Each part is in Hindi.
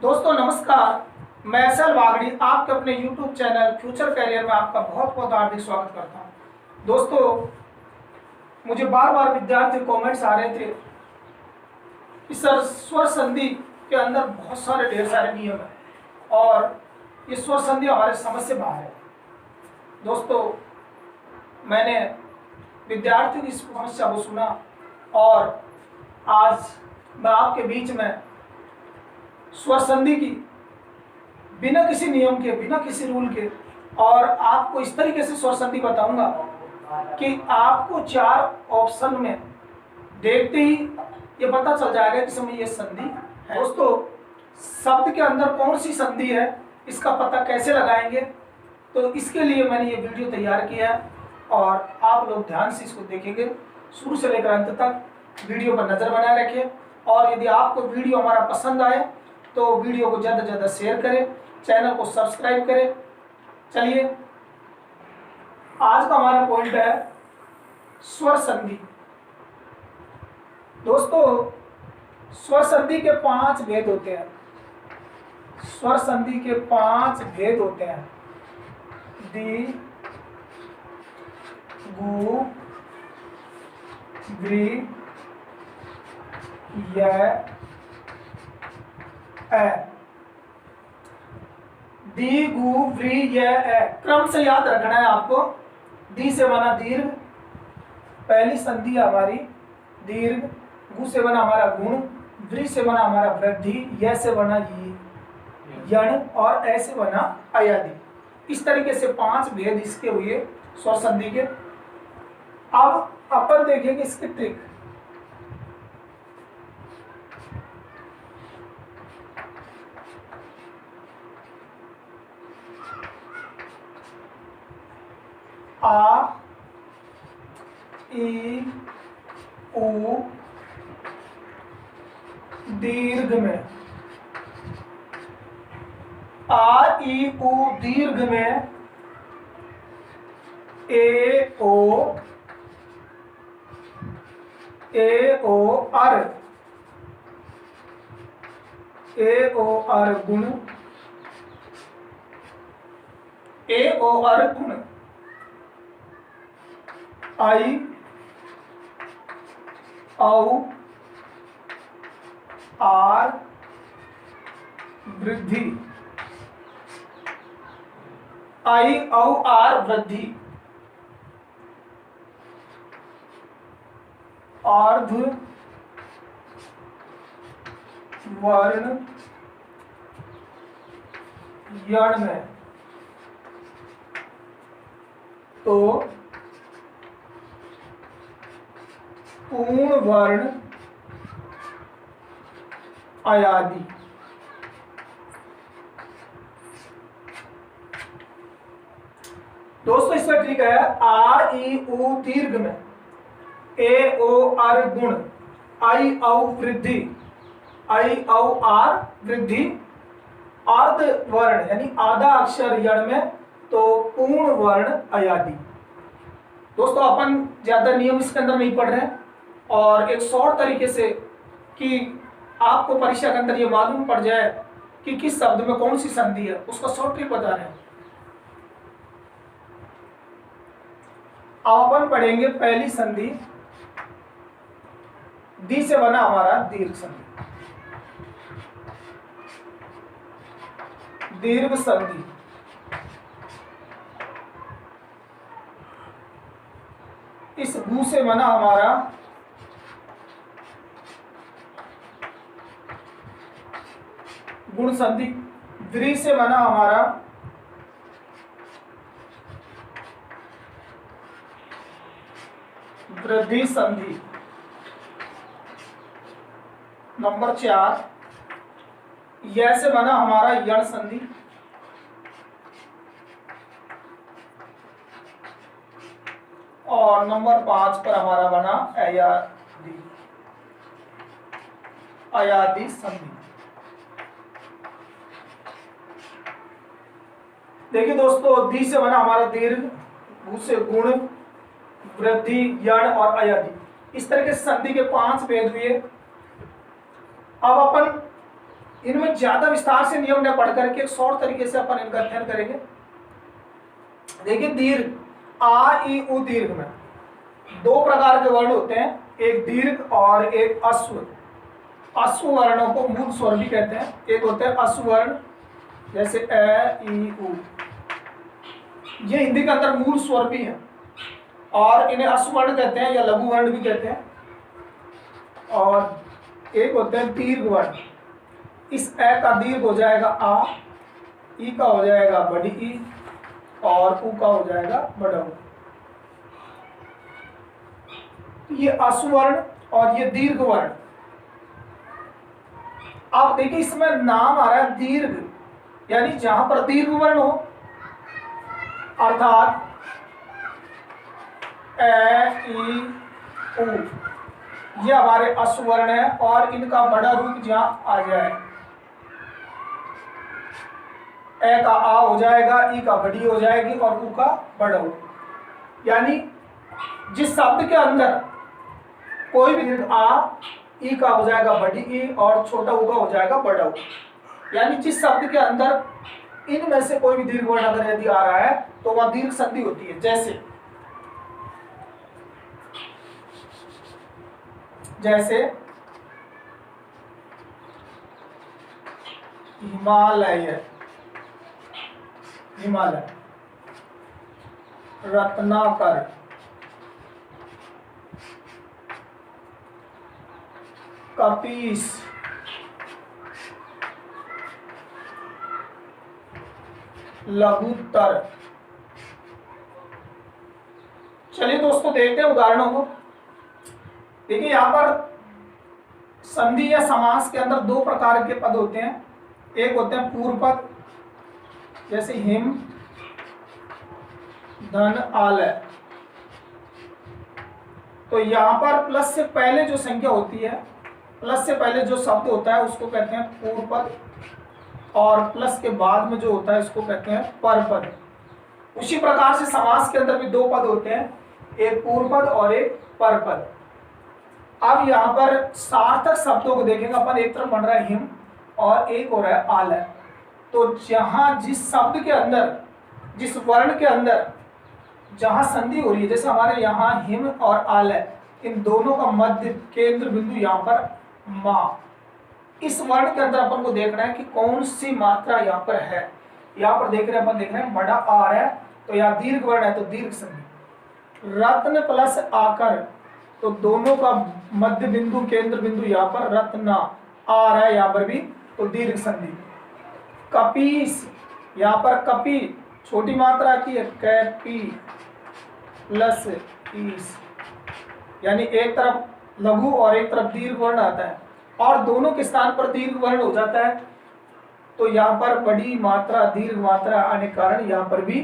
दोस्तों नमस्कार, मैं एस.एल. वागड़ी आपके अपने YouTube चैनल फ्यूचर कैरियर में आपका बहुत बहुत हार्दिक स्वागत करता हूं। दोस्तों, मुझे बार बार विद्यार्थी कमेंट्स आ रहे थे कि सर स्वर संधि के अंदर बहुत सारे ढेर सारे नियम हैं और ये स्वर संधि हमारे समझ से बाहर है। दोस्तों, मैंने विद्यार्थियों की समस्या को सुना और आज मैं आपके बीच में स्वर संधि की बिना किसी नियम के, बिना किसी रूल के और आपको इस तरीके से स्वर संधि बताऊंगा कि आपको 4 ऑप्शन में देखते ही ये पता चल जाएगा कि समय ये संधि है। दोस्तों, शब्द के अंदर कौन सी संधि है इसका पता कैसे लगाएंगे, तो इसके लिए मैंने ये वीडियो तैयार किया है और आप लोग ध्यान से इसको देखेंगे शुरू से लेकर अंत तक। वीडियो पर नज़र बनाए रखें और यदि आपको वीडियो हमारा पसंद आए तो वीडियो को ज़्यादा से ज़्यादा शेयर करें, चैनल को सब्सक्राइब करें। चलिए, आज का हमारा पॉइंट है स्वर संधि। दोस्तों, स्वर संधि के 5 भेद होते हैं। स्वर संधि के 5 भेद होते हैं। दी, गु, ग्री, य, ए। दी, गु, व्री, य, ए क्रम से याद रखना है आपको। दी से बना दीर्घ, पहली संधि हमारी दीर्घ। गु से बना हमारा गुण, व्री से बना हमारा वृद्धि, य से बना यण और ए से बना अयादि। इस तरीके से 5 भेद इसके हुए स्वर संधि के। अब अपन देखेंगे इसकी ट्रिक। आ, ई, उ दीर्घ में, आ, ई, उ दीर्घ में ए, ओ, अर, ए, ओ, अर गुण, ए, ओ, अर गुण। आई, औ, आर वृद्धि, आई, औ, आर वृद्धि। अर्ध वर्ण यण में तो पूर्ण वर्ण अयादि। दोस्तों, इसका ट्रिक है आ, ई, उ दीर्घ में ए, ओ, अर गुण, आई, औ वृद्धि, आई, औ, आर वृद्धि। अर्ध वर्ण यानी आधा अक्षर यण में तो पूर्ण वर्ण अयादि। दोस्तों, अपन ज्यादा नियम इसके अंदर नहीं पढ़ रहे हैं और एक शॉर्ट तरीके से कि आपको परीक्षा के अंदर ये मालूम पड़ जाए कि किस शब्द में कौन सी संधि है, उसका शॉर्ट ट्रिक बता रहे हैं। अब अपन पढ़ेंगे पहली संधि। दी से बना हमारा दीर्घ संधि, दीर्घ संधि। इस गु से बना हमारा गुण संधि। व्री से बना हमारा वृद्धि संधि। नंबर 4 य से बना हमारा यण संधि। और नंबर 5 पर हमारा बना अयादि, अयादि संधि। देखिए दोस्तों, दी से बना हमारा दीर्घ, गु से गुण, वृद्धि, यण और अयधि। इस तरह के संधि के 5 भेद हुए। अब अपन इनमें ज्यादा विस्तार से नियम न पढ़ करके एक शॉर्ट तरीके से अपन इनका अध्ययन करेंगे। देखिए दीर्घ, आ ई उ दीर्घ में दो प्रकार के वर्ण होते हैं, एक दीर्घ और एक अश्व। अश्व वर्णों को मूल स्वर भी कहते हैं। एक होते हैं अश्व वर्ण जैसे ए ई उ, ये हिंदी के अंदर मूल स्वर भी है और इन्हें अश्व वर्ण कहते हैं या लघु वर्ण भी कहते हैं। और एक होते हैं दीर्घ वर्ण, इस ए का दीर्घ हो जाएगा आ, ई का हो जाएगा बड़ी ई और उ का हो जाएगा बड़ा उ। ये अश्व वर्ण और ये दीर्घ वर्ण। आप देखिए इसमें नाम आ रहा है दीर्घ, यानी जहां पर दीर्घ वर्ण हो अर्थात ए ई उ, ये हमारे अश्व वर्ण है और इनका बड़ा रूप जहां आ जाए, ए का आ हो जाएगा, ई का बड़ी हो जाएगी और उ का बड़ा हो। यानी जिस शब्द के अंदर कोई भी दीर्घ आ, ई का हो जाएगा बड़ी ई और छोटा उ का हो जाएगा बड़ा उ। यानी जिस शब्द के अंदर इनमें से कोई भी दीर्घ वर्ण अगर यदि आ रहा है तो वह दीर्घ संधि होती है। जैसे हिमालय, हिमालय, रत्नाकर, कपीस, लघुत्तर। चलिए दोस्तों देखते हैं उदाहरणों को। देखिए यहां पर संधि या समास के अंदर दो प्रकार के पद होते हैं। एक होते हैं पूर्व पद जैसे हिम, धन, आलय। तो यहां पर प्लस से पहले जो संख्या होती है, प्लस से पहले जो शब्द होता है उसको कहते हैं पूर्व पद और प्लस के बाद में जो होता है उसको कहते हैं पर पद। उसी प्रकार से समास के अंदर भी दो पद होते हैं, एक पूर्व पद और एक पर पद। अब यहाँ पर सार्थक शब्दों को देखेंगे अपन, एक तरफ बन रहा है हिम और एक हो रहा है आलय। तो जहां जिस शब्द के अंदर, जिस वर्ण के अंदर जहां संधि हो रही है, जैसे हमारे यहाँ हिम और आलय, इन दोनों का मध्य केंद्र बिंदु यहाँ पर माँ, इस वर्ण के अंदर अपन को देखना है कि कौन सी मात्रा यहाँ पर है। यहाँ पर देख रहे हैं अपन, देख रहे हैं बड़ा आर है तो यहाँ दीर्घ वर्ण है तो दीर्घ संधि। रत्न प्लस आकर, तो दोनों का मध्य बिंदु केंद्र बिंदु यहाँ पर रत्ना आ रहा है, यहाँ पर भी तो दीर्घ संधि। कपीस, यहाँ पर कपी छोटी मात्रा आती है, कैपी प्लस ईस, यानी एक तरफ लघु और एक तरफ दीर्घ वर्ण आता है और दोनों के स्थान पर दीर्घ वर्ण हो जाता है। तो यहाँ पर बड़ी मात्रा दीर्घ मात्रा आने के कारण यहाँ पर भी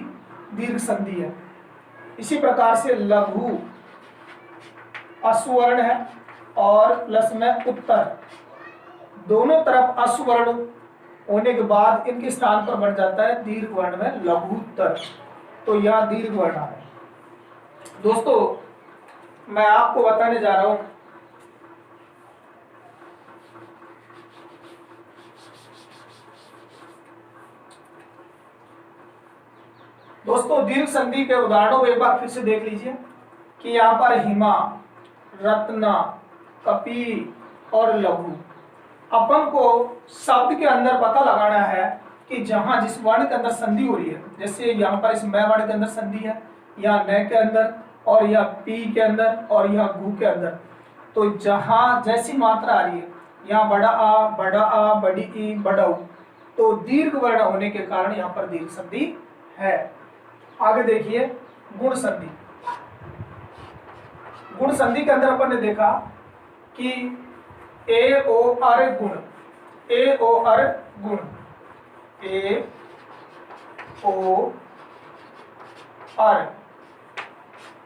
दीर्घ संधि है। इसी प्रकार से लघु अश्वर्ण है और प्लस में उत्तर, दोनों तरफ अश्वर्ण होने के बाद इनके स्थान पर बन जाता है दीर्घ वर्ण में लघुत्तर। तो यहाँ दीर्घ वर्ण है। दोस्तों मैं आपको बताने जा रहा हूं दोस्तों दीर्घ संधि के उदाहरणों को एक बार फिर से देख लीजिए कि यहाँ पर हिमा, रत्ना, कपी और लघु। अपन को शब्द के अंदर पता लगाना है कि जहां जिस वर्ण के अंदर संधि हो रही है, जैसे यहाँ पर इस मैं वर्ण के अंदर संधि है, यहाँ न के अंदर और यह पी के अंदर और यह घू के अंदर। तो जहां जैसी मात्रा आ रही है, यहाँ बड़ा आ, बड़ी ई, बड़ा उ, तो दीर्घ वर्ण होने के कारण यहाँ पर दीर्घ संधि है। आगे देखिए गुण संधि। गुण संधि के अंदर अपन ने देखा कि ए ओ अर गुण, ए ओ अर गुण, ए ओ अर।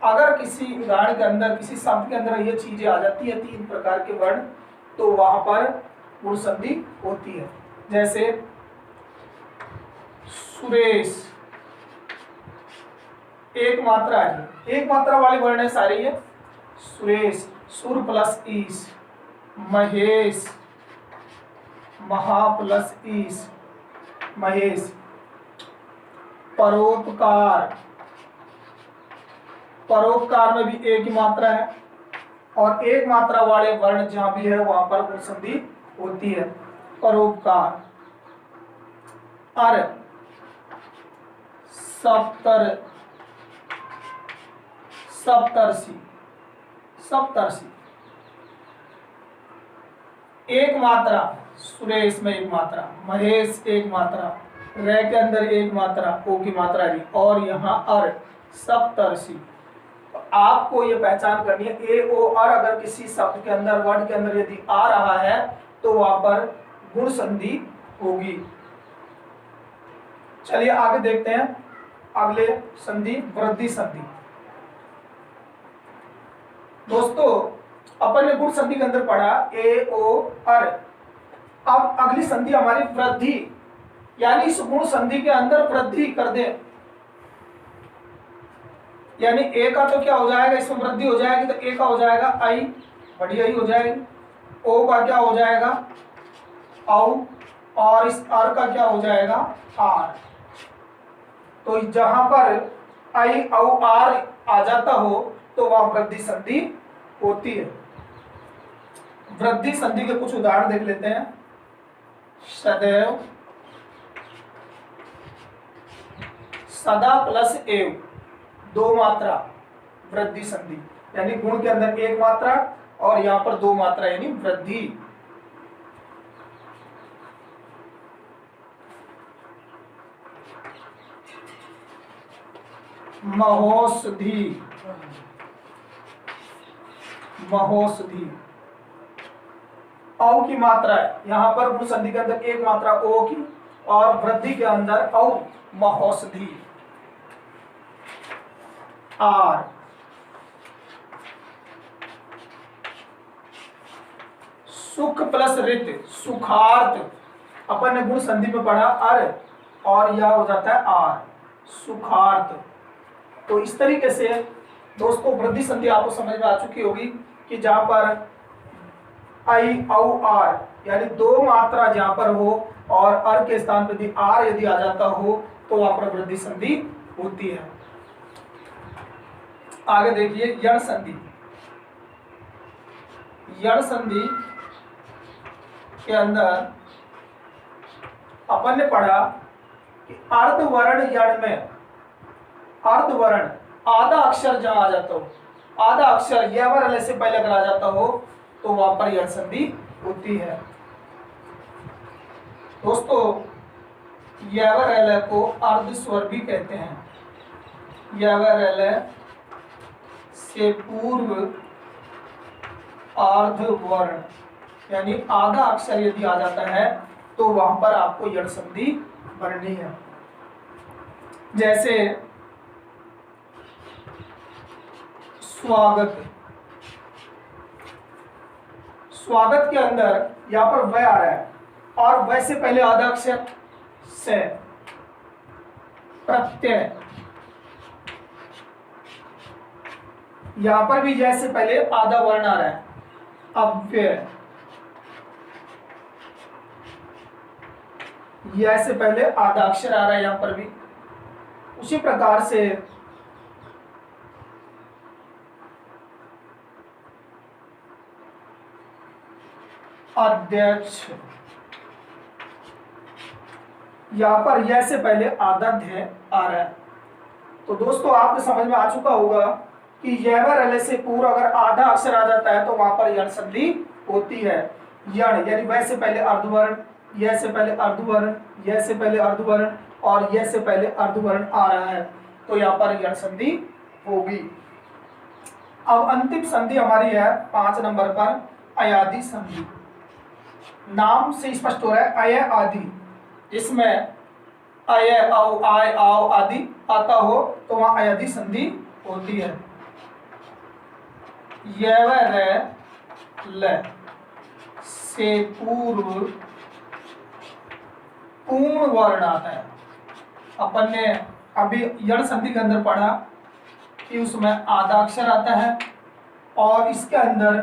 अगर किसी उदाहरण के अंदर, किसी शब्द के अंदर ये चीजें आ जाती है, तीन प्रकार के वर्ण, तो वहां पर गुण संधि होती है। जैसे सुरेश, एक मात्रा है, एक मात्रा वाले वर्ण है सारे ये। सुरेश, सुर प्लस ईस। महेश, महा प्लस ईस महेश। परोपकार, परोपकार में भी एक ही मात्रा है और एक मात्रा वाले वर्ण जहां भी है वहां पर गुण संधि होती है। परोपकार। अर, सप्तर, सप्तर्षि, सप्तर्षि। एक मात्रा, सुरेश में एक मात्रा, महेश एक मात्रा, रे के अंदर एक मात्रा, ओ की मात्रा ली, और यहाँ अर, सप्तर्षि। आपको ये पहचान करनी है, ए ओ अर अगर किसी शब्द के अंदर, वर्ड के अंदर यदि आ रहा है तो वहां पर गुण संधि होगी। चलिए आगे देखते हैं अगले संधि, वृद्धि संधि। दोस्तों अपन ने गुण संधि के अंदर पढ़ा ए ओ अर। अब अगली संधि हमारी वृद्धि, यानी इस गुण संधि के अंदर वृद्धि कर दे, यानी ए का तो क्या हो जाएगा, इसमें वृद्धि हो जाएगी तो ए का हो जाएगा आई, बड़ी आई हो जाएगी। ओ का क्या हो जाएगा औ, और इस अर का क्या हो जाएगा आर। तो जहां पर आई औ आर आ जाता हो तो वह वृद्धि संधि होती है। वृद्धि संधि के कुछ उदाहरण देख लेते हैं। सदैव, सदा प्लस एव, दो मात्रा, वृद्धि संधि, यानी गुण के अंदर एक मात्रा और यहां पर दो मात्रा यानी वृद्धि। महोषधि, महोषधि, औ की मात्रा है, यहां पर गुण संधि के अंदर एक मात्रा ओ की और वृद्धि के अंदर औ, महोषधि। आर, सुख प्लस रित, सुखार्थ। अपन ने गुण संधि में पढ़ा अर और यह हो जाता है आर, सुखार्थ। तो इस तरीके से दोस्तों वृद्धि संधि आपको समझ में आ चुकी होगी कि जहां पर आई औ आर यानी दो मात्रा जहां पर हो और अर के स्थान पर यदि आर यदि आ जाता हो तो वहां पर वृद्धि संधि होती है। आगे देखिए यण संधि। यण संधि के अंदर अपन ने पढ़ा कि अर्धवर्ण यण में, अर्धवर्ण आधा अक्षर जहां आ जाता हो, आधा अक्षर यवर से पहले अगर आ जाता हो तो वहां पर यण संधि होती है। दोस्तों यवर को अर्ध स्वर भी कहते हैं। यवर से पूर्व अर्धवर्ण यानी आधा अक्षर यदि आ जाता है तो वहां पर आपको यण संधि भरनी है। जैसे स्वागत, स्वागत के अंदर यहां पर वह आ रहा है और वह से पहले आधा अक्षर से, प्रत्यय, यहां पर भी जैसे पहले आधा वर्ण आ रहा है, अव्यय, यह से पहले आधा अक्षर आ रहा है यहां पर भी। उसी प्रकार से अध्यक्ष, यहां पर यह से पहले आधा ध्य आ रहा है। तो दोस्तों आपको समझ में आ चुका होगा कि यवर से पूर्व अगर आधा अक्षर आ जाता है तो वहां पर यण संधि होती है। यण यानी वह से पहले अर्धवर्ण, यह से पहले अर्धवर्ण, यह से पहले अर्धवर्ण और यह से पहले अर्धवर्ण आ रहा है तो यहाँ पर यण संधि होगी। अब अंतिम संधि हमारी है 5 नंबर पर अयादि संधि। नाम से स्पष्ट हो रहा है अय आदि, इसमें अय औ आय आओ आदि आता हो तो वहां अयादि संधि होती है। यवर ल से पूर्व पूर्ण वर्ण आता है। अपन ने अभी यण संधि के अंदर पढ़ा कि उसमें आधा अक्षर आता है और इसके अंदर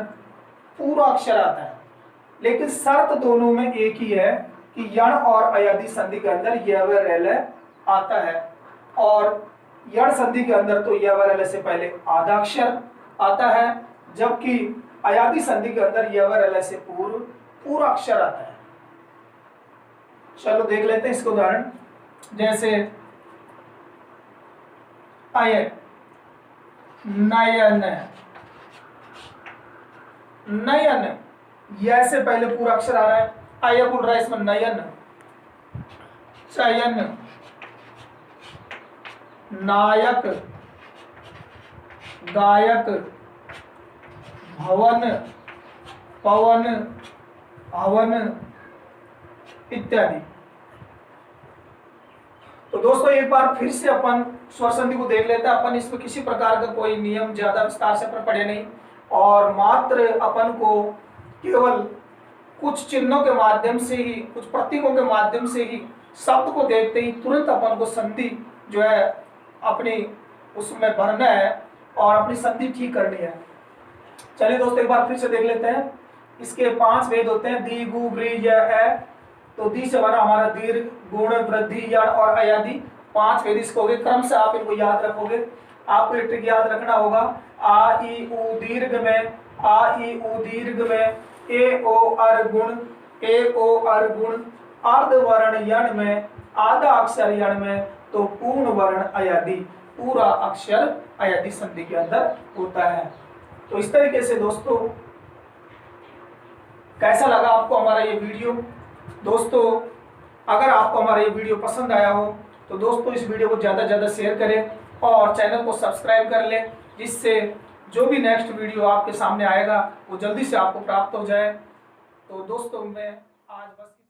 पूरा अक्षर आता है, लेकिन शर्त दोनों में एक ही है कि यण और अयादी संधि के अंदर य व रैल आता है, और यण संधि के अंदर तो य व रैल से पहले आधा अक्षर आता है, जबकि अयादी संधि के अंदर य व रैल से पूर्व पूरा अक्षर आता है। चलो देख लेते हैं इसका उदाहरण। जैसे अय, नयन, नयन, यह से पहले पूरा अक्षर आ रहा है, अय बोल रहा है इसमें नयन, चयन, नायक, गायक, भवन, पवन, हवन इत्यादि। तो दोस्तों एक बार फिर से अपन स्वर संधि को देख लेते हैं। अपन इसमें किसी प्रकार का कोई नियम ज्यादा विस्तार से अपन पढ़े नहीं, और मात्र अपन को केवल कुछ चिन्हों के माध्यम से ही, कुछ प्रतीकों के माध्यम से ही शब्द को देखते ही तुरंत अपन को संधि जो है अपनी उसमें भरना है और अपनी संधि ठीक करनी है। चलिए दोस्तों एक बार फिर से देख लेते हैं। इसके 5 भेद होते हैं, दी, गु, ब्री, य, तो दी से बना हमारा दीर्घ, गुण, वृद्धि, यण और अयादी। 5 भेद इसको हो गए। क्रम से आप इनको याद रखोगे। आपको एक ट्रिक याद रखना होगा, आ ई उ दीर्घ में, आ ई उ दीर्घ में ए ओ अर गुण, ए ओ अर गुण, अर्ध वर्ण यण में, आधा अक्षर यण में, तो पूर्ण वर्ण अयादी, पूरा अक्षर अयादी संधि के अंदर होता है। तो इस तरीके से दोस्तों कैसा लगा आपको हमारा ये वीडियो? दोस्तों अगर आपको हमारा ये वीडियो पसंद आया हो तो दोस्तों इस वीडियो को ज़्यादा से ज़्यादा शेयर करें और चैनल को सब्सक्राइब कर लें, जिससे जो भी नेक्स्ट वीडियो आपके सामने आएगा वो जल्दी से आपको प्राप्त हो जाए। तो दोस्तों मैं आज बस